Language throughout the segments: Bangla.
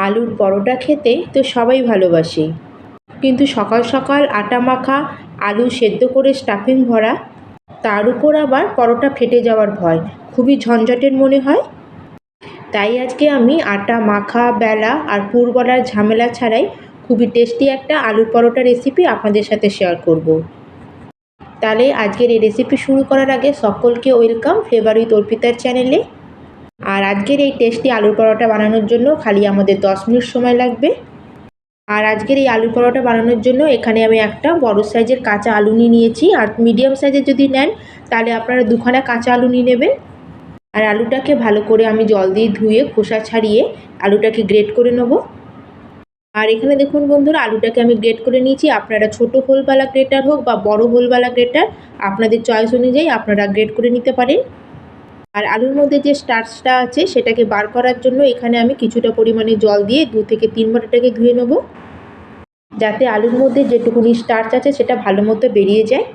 আলুর পরোটা খেতে তো সবাই ভালোবাসে, কিন্তু সকাল সকাল আটা মাখা, আলু সেদ্ধ করে স্টাফিং ভরা, তার উপর আবার পরোটা ফেটে যাওয়ার ভয় খুবই ঝঞ্ঝাটের মনে হয়। তাই আজকে আমি আটা মাখা, বেলা আর পুর বলার ঝামেলা ছাড়াই খুবই টেস্টি একটা আলুর পরোটা রেসিপি আপনাদের সাথে শেয়ার করব। তাহলে আজকের এই রেসিপি শুরু করার আগে সকলকে ওয়েলকাম ফ্লেভার উইথ অর্পিতার চ্যানেলে। আর আজকের এই টেস্টি আলুর পরোটা বানানোর জন্য খালি আমাদের 10 মিনিট সময় লাগবে। আর আজকের এই আলুর পরোটা বানানোর জন্য এখানে আমি একটা বড় সাইজের কাঁচা আলু নিয়েছি। আর মিডিয়াম সাইজের যদি নেন তাহলে আপনারা দুখানা কাঁচা আলু নিয়ে নেবেন। আর আলুটাকে ভালো করে আমি জল দিয়ে ধুয়ে খোসা ছাড়িয়ে আলুটাকে গ্রেট করে নেব। আর এখানে দেখুন বন্ধুরা, আলুটাকে আমি গ্রেট করে নিয়েছি। আপনারা ছোটো হোলওয়ালা গ্রেটার হোক বা বড় হোলওয়ালা গ্রেটার, আপনাদের চয়েস অনুযায়ী আপনারা গ্রেট করে নিতে পারেন। আর আলুর মধ্যে যে স্টার্চটা আছে সেটাকে বার করার জন্য এখানে আমি কিছুটা পরিমাণে জল দিয়ে 2 থেকে 3 বার এটাকে ধুয়ে নেব, যাতে আলুর মধ্যে যেটুকুনি স্টার্চ আছে সেটা ভালো মতো বেরিয়ে যায়।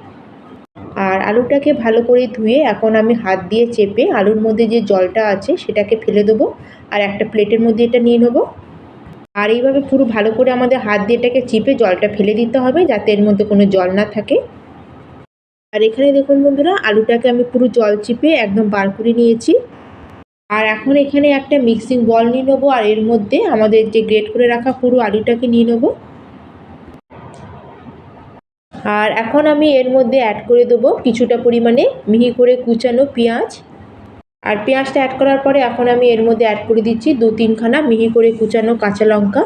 আর আলুটাকে ভালো করে ধুয়ে এখন আমি হাত দিয়ে চেপে আলুর মধ্যে যে জলটা আছে সেটাকে ফেলে দেবো আর একটা প্লেটের মধ্যে এটা নিয়ে নেবো। আর এইভাবে পুরো ভালো করে আমাদের হাত দিয়ে এটাকে চিপে জলটা ফেলে দিতে হবে, যাতে এর মধ্যে কোনো জল না থাকে। আর এখানে দেখুন বন্ধুরা, আলুটাকে আমি পুরো জল চিপে একদম বার করে নিয়েছি। আর এখন এখানে একটা মিক্সিং বল নিয়ে নেবো আর এর মধ্যে আমাদের যে গ্রেট করে রাখা পুরো আলুটাকে নিয়ে নেবো। আর এখন আমি এর মধ্যে অ্যাড করে দেবো কিছুটা পরিমাণে মিহি করে কুচানো পেঁয়াজ। আর পেঁয়াজটা অ্যাড করার পরে এখন আমি এর মধ্যে অ্যাড করে দিচ্ছি 2-3 খানা মিহি করে কুচানো কাঁচা লঙ্কা।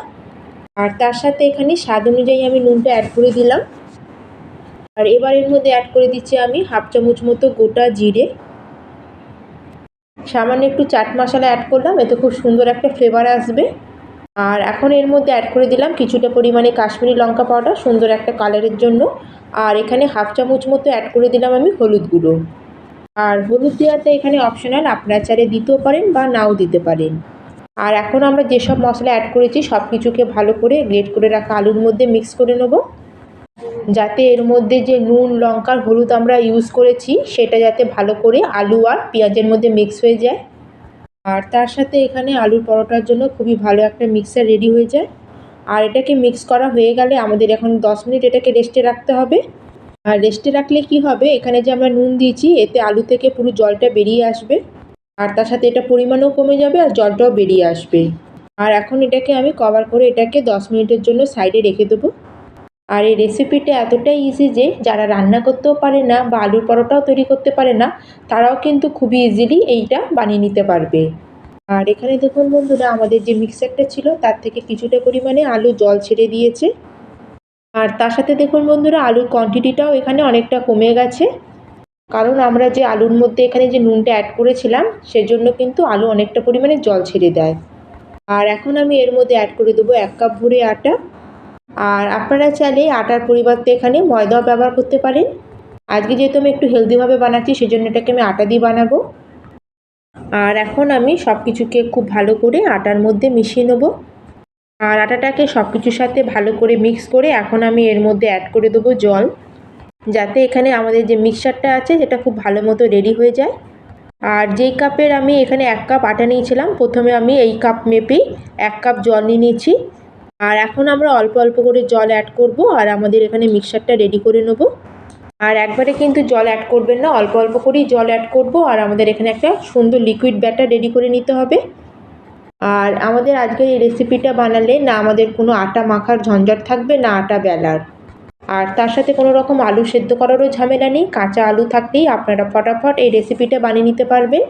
আর তার সাথে এখানে স্বাদ অনুযায়ী আমি নুনটা অ্যাড করে দিলাম। আর এবার এর মধ্যে অ্যাড করে দিচ্ছি আমি 1/2 চামচ মতো গোটা জিরে। সামান্য একটু চাট মশলা অ্যাড করলাম, এতে খুব সুন্দর একটা ফ্লেভার আসবে। আর এখন এর মধ্যে অ্যাড করে দিলাম কিছুটা পরিমাণে কাশ্মীরি লঙ্কা পাউডার, সুন্দর একটা কালারের জন্য। আর এখানে 1/2 চামচ মতো অ্যাড করে দিলাম আমি হলুদ গুঁড়ো। আর হলুদ দেওয়াটা এখানে অপশনাল, আপনারা চাইলে দিতেও পারেন বা নাও দিতে পারেন। আর এখন আমরা যেসব মশলা অ্যাড করেছি সব কিছুকে ভালো করে গ্রেট করে রাখা আলুর মধ্যে মিক্স করে নেব, যাতে এর মধ্যে যে নুন, লঙ্কা, হলুদ আমরা ইউজ করেছি সেটা যাতে ভালো করে আলু আর পেঁয়াজের মধ্যে মিক্স হয়ে যায়। আর তার সাথে এখানে আলুর পরোটার জন্য খুবই ভালো একটা মিক্সার রেডি হয়ে যায়। আর এটাকে মিক্স করা হয়ে গেলে আমাদের এখন 10 মিনিট এটাকে রেস্টে রাখতে হবে। আর রেস্টে রাখলে কি হবে, এখানে যে আমরা নুন দিয়েছি এতে আলু থেকে পুরো জলটা বেরিয়ে আসবে। আর তার সাথে এটা পরিমাণও কমে যাবে আর জলটাও বেরিয়ে আসবে। আর এখন এটাকে আমি কভার করে এটাকে 10 মিনিটের জন্য সাইডে রেখে দেবো। আর এই রেসিপিটা এতটাই ইজি যে যারা রান্না করতেও পারে না বা আলুর পরোটাও তৈরি করতে পারে না, তারাও কিন্তু খুবই ইজিলি এইটা বানিয়ে নিতে পারবে। আর এখানে দেখুন বন্ধুরা, আমাদের যে মিক্সারটা ছিল তার থেকে কিছুটা পরিমাণে আলু জল ছেড়ে দিয়েছে। আর তার সাথে দেখুন বন্ধুরা, আলুর কোয়ান্টিটিটাও এখানে অনেকটা কমে গেছে, কারণ আমরা যে আলুর মধ্যে এখানে যে নুনটা অ্যাড করেছিলাম সেজন্য কিন্তু আলু অনেকটা পরিমাণে জল ছেড়ে দেয়। আর এখন আমি এর মধ্যে অ্যাড করে দেবো 1 কাপ ভরে আটা। আর আপনারা চাইলে আটার পরিবর্তে এখানে ময়দাও ব্যবহার করতে পারেন। আজকে যেহেতু আমি একটু হেলদিভাবে বানাচ্ছি সেজন্য এটাকে আমি আটা দিয়ে বানাবো। আর এখন আমি সব কিছুকে খুব ভালো করে আটার মধ্যে মিশিয়ে নেব। আর আটাটাকে সব কিছুর সাথে ভালো করে মিক্স করে এখন আমি এর মধ্যে অ্যাড করে দেবো জল, যাতে এখানে আমাদের যে মিক্সচারটা আছে সেটা খুব ভালো মতো রেডি হয়ে যায়। আর যেই কাপের আমি এখানে 1 কাপ আটা নিয়েছিলাম, প্রথমে আমি এই কাপ মেপেই 1 কাপ জল নিয়ে নিয়েছি। আর এখন আমরা অল্প অল্প করে জল অ্যাড করব আর আমাদের এখানে মিক্সচারটা রেডি করে নেব। আর একবারে কিন্তু জল অ্যাড করবেন না, অল্প অল্প করেই জল অ্যাড করব। আর আমাদের এখানে একটা সুন্দর লিকুইড ব্যাটার রেডি করে নিতে হবে। আর আমাদের আজকের এই রেসিপিটা বানালে না আমাদের কোনো আটা মাখার ঝঞ্ঝট থাকবে না আটা বেলার। আর তার সাথে কোনো রকম আলু সেদ্ধ করারও ঝামেলা নেই, কাঁচা আলু থাকলেই আপনারা ফটাফট এই রেসিপিটা বানিয়ে নিতে পারবেন।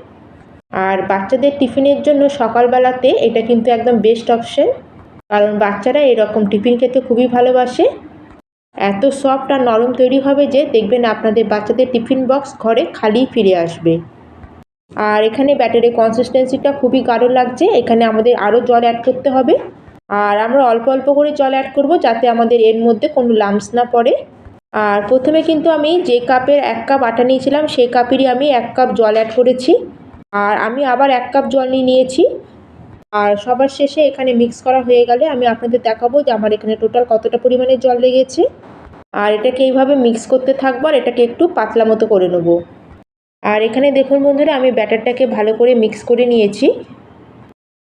আর বাচ্চাদের টিফিনের জন্য সকালবেলাতে এটা কিন্তু একদম বেস্ট অপশন, কারণ বাচ্চারা এরকম টিফিন খেতে খুবই ভালোবাসে। এত সফট আর নরম তৈরি হবে যে দেখবেন আপনাদের বাচ্চাদের টিফিন বক্স ঘরে খালি ফিরে আসবে। আর এখানে ব্যাটারের কনসিস্টেন্সিটা খুবই গাঢ় লাগছে, এখানে আমাদের আরও জল অ্যাড করতে হবে। আর আমরা অল্প অল্প করে জল অ্যাড করব, যাতে আমাদের এর মধ্যে কোনো লাম্পস না পড়ে। আর প্রথমে কিন্তু আমি যে কাপের 1 কাপ আটা নিয়েছিলাম সেই কাপেরই আমি 1 কাপ জল অ্যাড করেছি। আর আমি আবার 1 কাপ জল নিয়েছি। আর সবার শেষে এখানে মিক্স করা হয়ে গেলে আমি আপনাদের দেখাবো যে আমার এখানে টোটাল কতটা পরিমাণে জল লেগেছে। আর এটাকে এইভাবে মিক্স করতে থাকবো আর এটাকে একটু পাতলা মতো করে নেবো। আর এখানে দেখুন বন্ধুরা, আমি ব্যাটারটাকে ভালো করে মিক্স করে নিয়েছি।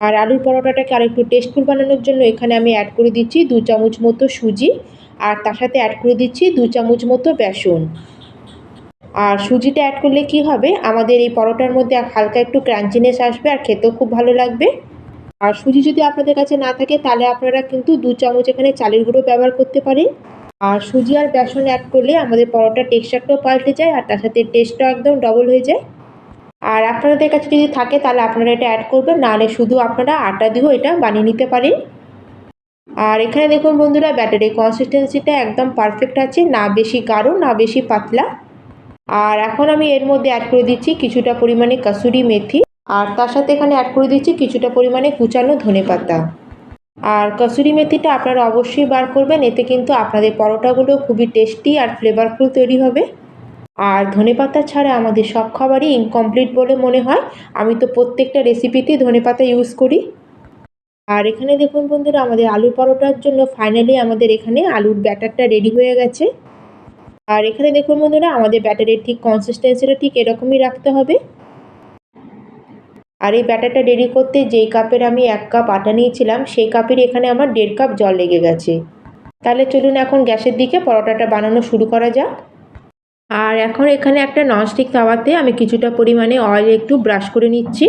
আর আলুর পরোটাটাকে আরেকটু টেস্টফুল বানানোর জন্য এখানে আমি অ্যাড করে দিচ্ছি 2 চামচ মতো সুজি, আর তার সাথে অ্যাড করে দিচ্ছি 2 চামচ মতো বেসন। আর সুজিটা অ্যাড করলে কি হবে, আমাদের এই পরোটার মধ্যে হালকা একটু ক্রাঞ্চিনেস আসবে আর খেতেও খুব ভালো লাগবে। আর সুজি যদি আপনাদের কাছে না থাকে তাহলে আপনারা কিন্তু 2 চামচ এখানে চালের গুঁড়ো ব্যবহার করতে পারেন। আর সুজি আর বেসন অ্যাড করলে আমাদের পরোটার টেক্সচারটাও পাল্টে যায় আর তার সাথে টেস্টটাও একদম ডবল হয়ে যায়। আর আপনাদের কাছে যদি থাকে তাহলে আপনারা এটা অ্যাড করবেন, নাহলে শুধু আপনারা আটা দিয়েও এটা বানিয়ে নিতে পারেন। আর এখানে দেখুন বন্ধুরা, ব্যাটারের কনসিস্টেন্সিটা একদম পারফেক্ট আছে, না বেশি গাঢ় না বেশি পাতলা। আর এখন আমি এর মধ্যে অ্যাড করে দিচ্ছি কিছুটা পরিমাণে কাসুরি মেথি, আর তার সাথে এখানে অ্যাড করে দিচ্ছি কিছুটা পরিমাণে কুচানো ধনেপাতা। আর কাসুরি মেথিটা আপনারা অবশ্যই বার করবেন, এতে কিন্তু আপনাদের পরোটাগুলো খুবই টেস্টি আর ফ্লেভারফুল তৈরি হবে। আর ধনেপাতা ছাড়া আমাদের সব খাবারই ইনকমপ্লিট বলে মনে হয়, আমি তো প্রত্যেকটা রেসিপিতেই ধনেপাতা ইউজ করি। আর এখানে দেখুন বন্ধুরা, আমাদের আলুর পরোটার জন্য ফাইনালি আমাদের এখানে আলুর ব্যাটারটা রেডি হয়ে গেছে। আর এখানে দেখুন বন্ধুরা, আমাদের ব্যাটারের ঠিক কনসিস্টেন্সিটা ঠিক এরকমই রাখতে হবে। আর এই ব্যাটারটা রেডি করতে যেই কাপের আমি 1 কাপ আটা নিয়েছিলাম সেই কাপের এখানে আমার 1.5 কাপ জল লেগে গেছে। তাহলে চলুন এখন গ্যাসের দিকে পরোটাটা বানানো শুরু করা যাক। আর এখন এখানে একটা ননস্টিক তাওয়াতে আমি কিছুটা পরিমাণে অয়েল একটু ব্রাশ করে নিচ্ছি।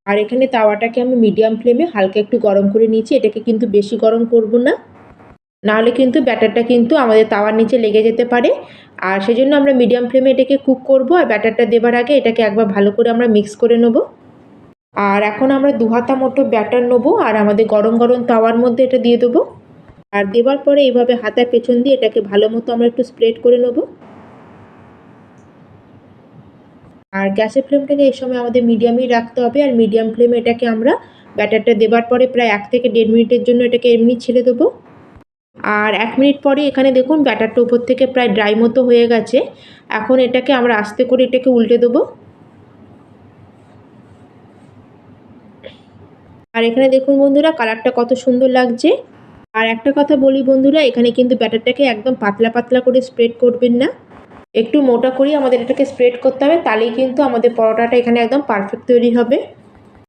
আর এখানে তাওয়াটাকে আমি মিডিয়াম ফ্লেমে হালকা একটু গরম করে নিচ্ছি, এটাকে কিন্তু বেশি গরম করব না, নাহলে কিন্তু ব্যাটারটা কিন্তু আমাদের তাওয়ার নিচে লেগে যেতে পারে। আর সেজন্য আমরা মিডিয়াম ফ্লেমে এটাকে কুক করব, আর ব্যাটারটা দেবার আগে এটাকে একবার ভালো করে আমরা মিক্স করে নেব। আর এখন আমরা 2 হাতা মতো ব্যাটার নেবো আর আমাদের গরম গরম তাওয়ার মধ্যে এটা দিয়ে দেবো। আর দেবার পরে এইভাবে হাতার পেছন দিয়ে এটাকে ভালো মতো আমরা একটু স্প্রেড করে নেব। আর গ্যাসের ফ্লেমটাকে এই সময় আমাদের মিডিয়ামই রাখতে হবে, আর মিডিয়াম ফ্লেমে এটাকে আমরা ব্যাটারটা দেবার পরে প্রায় 1 থেকে 1.5 মিনিটের জন্য এটাকে এমনি ছেড়ে দেবো। আর 1 মিনিট পরে এখানে দেখুন ব্যাটারটা উপর থেকে প্রায় ড্রাই মতো হয়ে গেছে। এখন এটাকে আমরা আস্তে করে এটাকে উল্টে দেবো। আর এখানে দেখুন বন্ধুরা, কালারটা কত সুন্দর লাগছে। আর একটা কথা বলি বন্ধুরা, এখানে কিন্তু ব্যাটারটাকে একদম পাতলা পাতলা করে স্প্রেড করবেন না, একটু মোটা করেই আমাদের এটাকে স্প্রেড করতে হবে, তাহলেই কিন্তু আমাদের পরোটাটা এখানে একদম পারফেক্ট তৈরি হবে।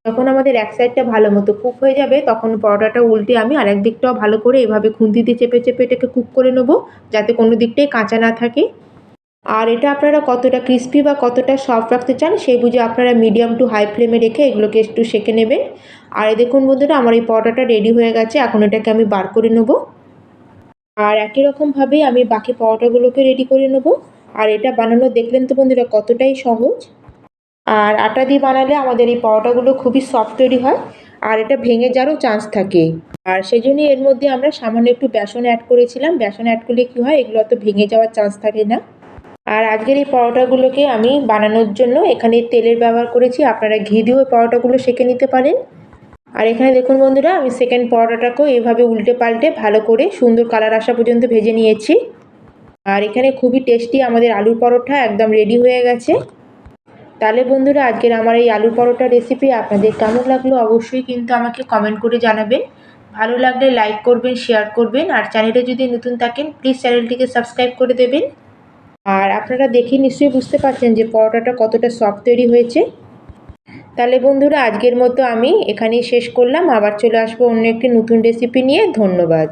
যখন আমাদের এক সাইডটা ভালো মতো কুক হয়ে যাবে তখন পরোটাটা উল্টে আমি আরেক দিকটাও ভালো করে এভাবে খুন্তিতে চেপে চেপে এটাকে কুক করে নেবো, যাতে কোনো দিকটাই কাঁচা না থাকে। আর এটা আপনারা কতটা ক্রিস্পি বা কতটা সফট রাখতে চান সেই বুঝে আপনারা মিডিয়াম টু হাই ফ্লেমে রেখে এগুলোকে একটু সেঁকে নেবেন। আর দেখুন বন্ধুরা, আমার এই পরোটাটা রেডি হয়ে গেছে, এখন এটাকে আমি বার করে নেব। আর একই রকমভাবেই আমি বাকি পরোটাগুলোকে রেডি করে নেব। আর এটা বানানো দেখলেন তো বন্ধুরা কতটাই সহজ। আর আটা দিয়ে বানালে আমাদের এই পরোটাগুলো খুবই সফট তৈরি হয়, আর এটা ভেঙে যাওয়ারও চান্স থাকে। আর সেই জন্যই এর মধ্যে আমরা সামান্য একটু বেসন অ্যাড করেছিলাম, বেসন অ্যাড করলে কী হয়, এগুলো অত ভেঙে যাওয়ার চান্স থাকে না। আর আজকের এই পরোটাগুলোকে আমি বানানোর জন্য এখানে তেলের ব্যবহার করেছি, আপনারা ঘি দিয়েও এই পরোটাগুলো সেঁকে নিতে পারেন। আর এখানে দেখুন বন্ধুরা, আমি সেকেন্ড পরোটাটাকেও এভাবে উল্টে পাল্টে ভালো করে সুন্দর কালার আসা পর্যন্ত ভেজে নিয়েছি। আর এখানে খুবই টেস্টি আমাদের আলুর পরোটা একদম রেডি হয়ে গেছে। তাহলে বন্ধুরা, আজকের আমার এই আলুর পরোটা রেসিপি আপনাদের কেমন লাগলো অবশ্যই কিন্তু আমাকে কমেন্ট করে জানাবেন। ভালো লাগলে লাইক করবেন, শেয়ার করবেন, আর চ্যানেলে যদি নতুন থাকেন প্লিজ চ্যানেলটিকে সাবস্ক্রাইব করে দেবেন। আর আপনারা দেখে নিশ্চয়ই বুঝতে পারছেন যে পরোটাটা কতটা সফট তৈরি হয়েছে। তাহলে বন্ধুরা, আজকের মতো আমি এখানেই শেষ করলাম, আবার চলে আসবো অন্য একটি নতুন রেসিপি নিয়ে। ধন্যবাদ।